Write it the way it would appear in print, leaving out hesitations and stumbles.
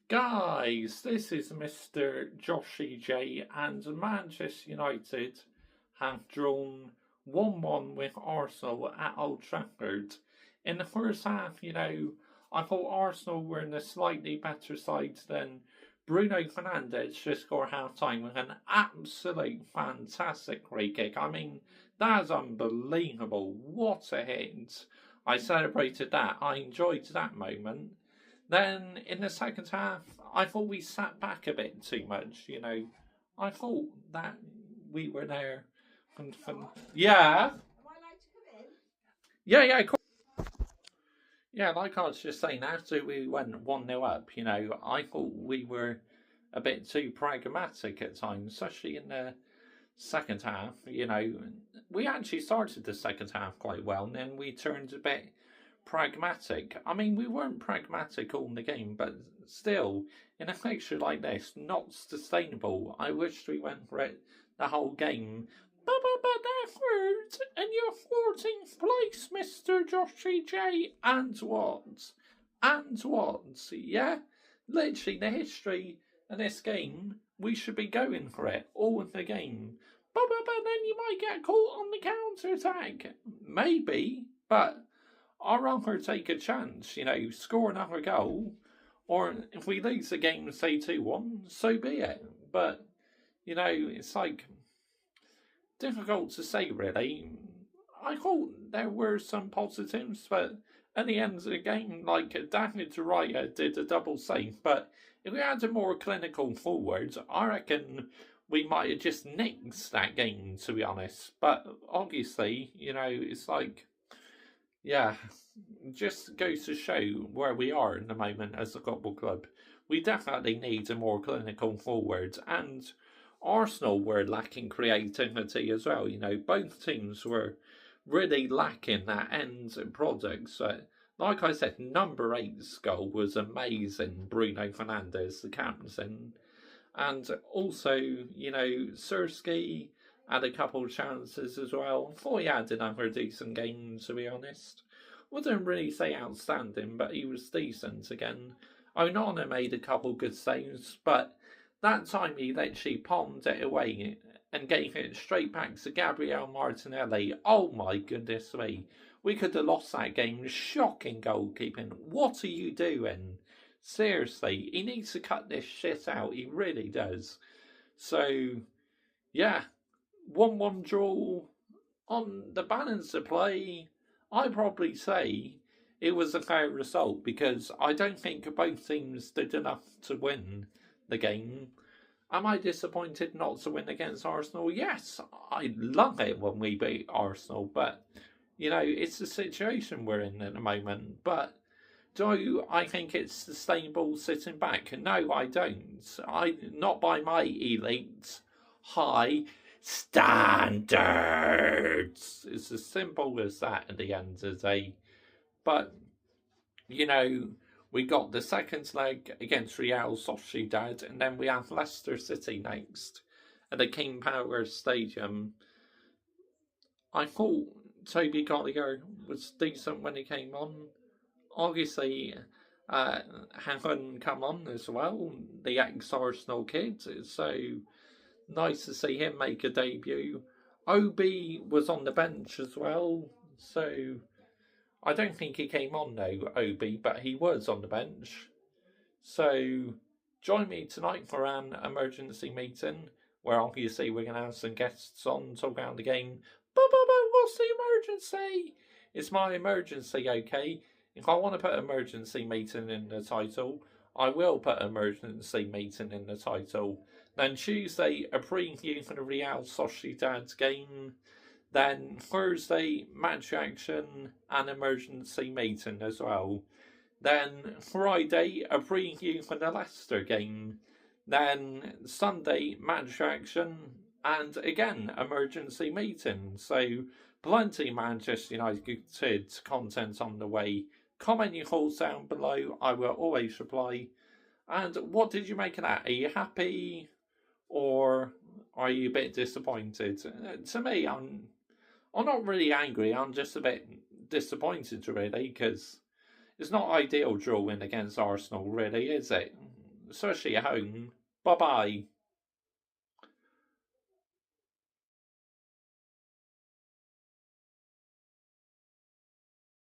Guys, this is MrJoshie J, and Manchester United have drawn 1-1 with Arsenal at Old Trafford. In the first half, I thought Arsenal were in a slightly better side than Bruno Fernandes just scored half time with an absolute fantastic free kick. I mean, that's unbelievable. What a hit. I celebrated that. I enjoyed that moment. Then in the second half, I thought we sat back a bit too much. I thought that we were there. Yeah, yeah. Yeah, like I was just saying, after we went 1-0 up, I thought we were a bit too pragmatic at times, especially in the second half. We actually started the second half quite well, and then we turned a bit pragmatic. I mean, we weren't pragmatic all in the game, but still, in a fixture like this, not sustainable. I wish we went for it the whole game. But effort, and you're 14th place, MrJoshie J. And what? And what? Yeah? Literally, the history of this game, we should be going for it all in the game. But then you might get caught on the counter-attack. Maybe, but I'd rather take a chance, score another goal, or if we lose the game, say 2-1, so be it. But, it's difficult to say, really. I thought there were some positives, but at the end of the game, David Raya did a double save, but if we had a more clinical forward, I reckon we might have just nicked that game, to be honest. But obviously, it's yeah, just goes to show where we are in the moment as a football club. We definitely need a more clinical forward, and Arsenal were lacking creativity as well. Both teams were really lacking that end product. So, like I said, number 8's goal was amazing. Bruno Fernandes, the captain, and also, Scorej had a couple of chances as well. Thought he had another decent game, to be honest. Wouldn't really say outstanding, but he was decent again. Onana made a couple good saves, but that time he literally palmed it away and gave it straight back to Gabriel Martinelli. Oh my goodness me. We could have lost that game. Shocking goalkeeping. What are you doing? Seriously, he needs to cut this shit out. He really does. So, yeah. 1-1 draw. On the balance of play, I'd probably say it was a fair result because I don't think both teams did enough to win the game. Am I disappointed not to win against Arsenal? Yes, I love it when we beat Arsenal, but, it's the situation we're in at the moment. But do I think it's sustainable sitting back? No, I don't. Not by my elite high standards. It's as simple as that at the end of the day. But, we got the second leg against Real Sociedad, and then we have Leicester City next at the King Power Stadium. I thought Toby Collier was decent when he came on. Obviously, Haven come on as well, the ex-Arsenal kid, so nice to see him make a debut. Obi was on the bench as well, so I don't think he came on though, Obi, but he was on the bench. So join me tonight for an emergency meeting where obviously we're going to have some guests on, talk about the game. But what's the emergency? It's my emergency, okay? If I want to put emergency meeting in the title, I will put emergency meeting in the title. Then Tuesday, a preview for the Real Sociedad game. Then Thursday, match action and emergency meeting as well. Then Friday, a preview for the Leicester game. Then Sunday, match action and again, emergency meeting. So plenty of Manchester United content on the way. Comment your thoughts down below. I will always reply. And what did you make of that? Are you happy or are you a bit disappointed? To me, I'm not really angry. I'm just a bit disappointed, really, because it's not ideal drawing against Arsenal, really, is it? especially at home. Bye bye.